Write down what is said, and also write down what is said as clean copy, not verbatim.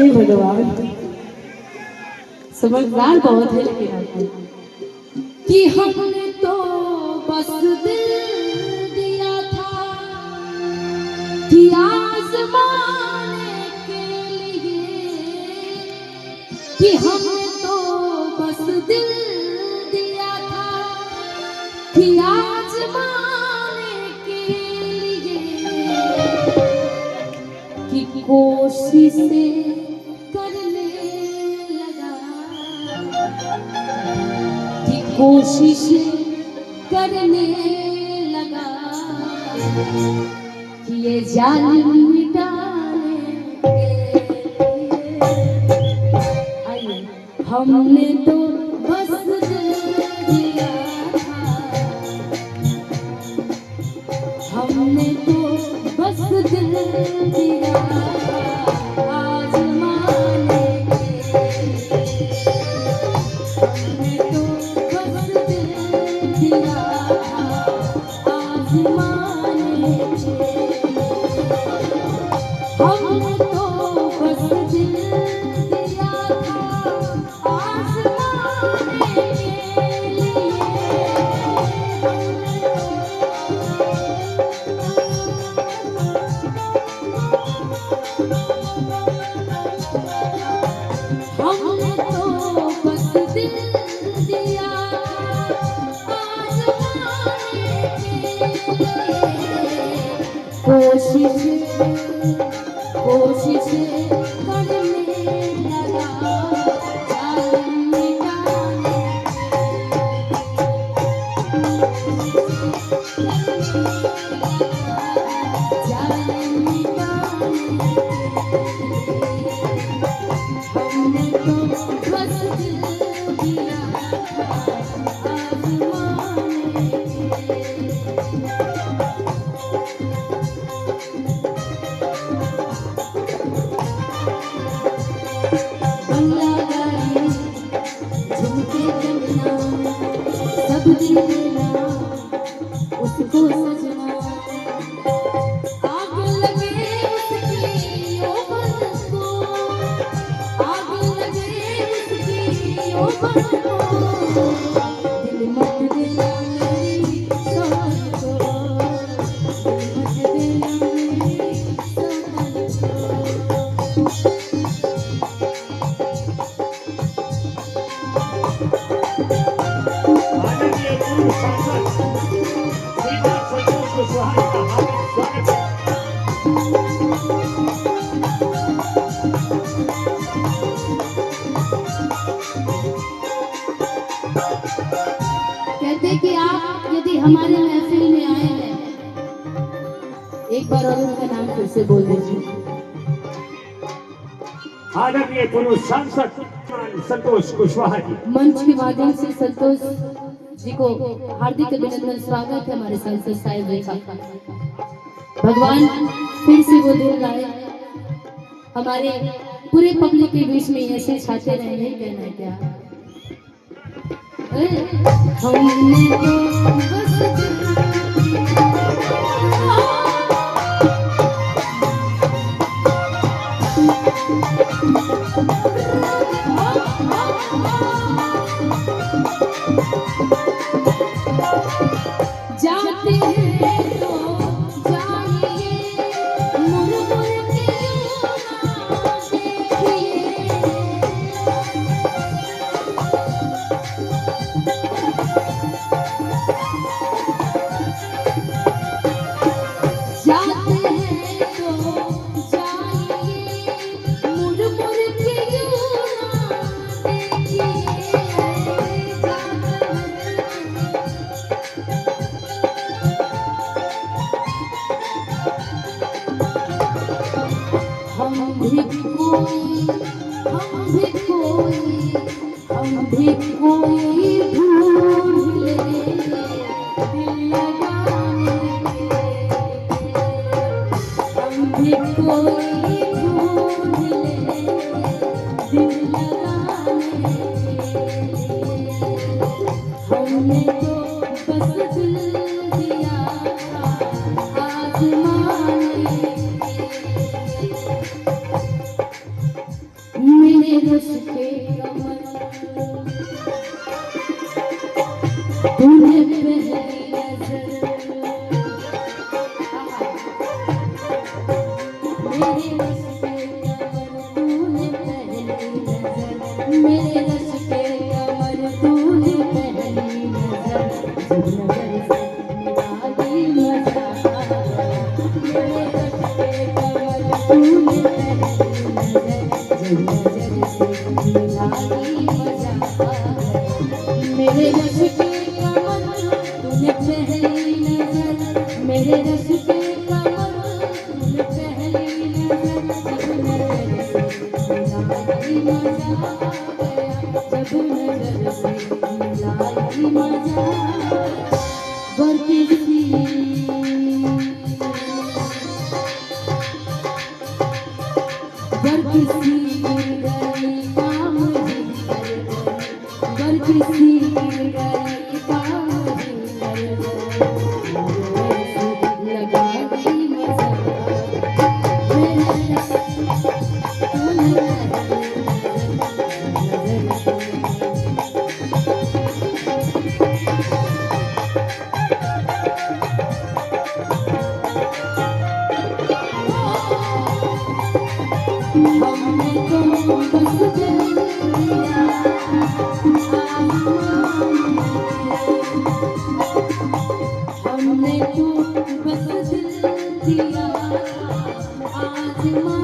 हे भगवान, समझदार बहुत है लेकिन आप कि हमने तो बस दिल दिया था कि आजमाने के लिए, कि हमने तो बस दिल दिया था कि आजमाने के लिए, कि कोशिशें करने लगा, कि कोशिशें करने लगा, कि ये जालिम मिटाने के लिए। आइए, हमने तो बस दिल दिया था, हमने तो बस दिल दिया था आजमाने के लिए, हमने तो बस दिल दिया था आजमाने के लिए, हमने तो बस दिल दिया था आजमाने के लिए। हमने तो बस दिल दिया आजमाने के लिए, कोशिशें करने लगा, जालिम मिटाने जालिम मिटाने हमने तो बस दिल दिया आजमाने के लिए। बंगला गाड़ी झुमके कंगना सब दिल देना उसको सजना, आग लगे उसकी ओ मन को, आग लगे उसकी ओ मन को, दिल मत देना मेरी सोहन को, दिल मत देना मेरी सोहन को। आदरणीय पूर्व सांसद श्रीनाथ संतोष कुशवाहा का हार्दिक स्वागत है। कहते हैं कि आप यदि हमारे महफिल में आए हैं, एक बार और उनका नाम फिर से बोल दीजिए। आदरणीय पूर्व सांसद संतोष कुशवाहा जी, मंच के माध्यम से संतोष जी को हार्दिक अभिनंदन, स्वागत है हमारे सांसद साहिब जी का। भगवान फिर से वो दिन लाए, हमारे पूरे पब्लिक के बीच में ऐसे छाते रहे, नहीं कहना है क्या। हमने तो बस जाते हैं तो जाइए, मुड़ मुड़ के यूं ना देखिए, जाते हैं तो जाइए, मुड़ मुड़ के यूं ना देखिए, हम भी कोई, हम भी कोई, हम भी कोई ढूंढ लेंगे दिल लगाने के लिए, हम भी कोई ढूंढ लेंगे दिल लगाने के लिए, हमने तो बस दिल दिया था आजमाने के लिए। रश के कमर तूने पहली नजर मेरे रश के कमर तूने पहली नजर मेरे रश के कमर तूने पहली नजर जब नजर से मिला दी मजा मेरे रश के कमर तूने पहली नजर जब नजर से मिला दी मजा मेरे रश के कमर तूने पहली नजर मेरे रश के कमर तूने पहली नजर जब नजर से मिला दी मजा जब नजर से मिला दी मजा वर किसी गई काम ही कर वर किसी गई काम ही कर लगा दी मजा मेरे तूने नजर से हमने तो बस दिल दिया हमने तो बस दिल दिया आसमान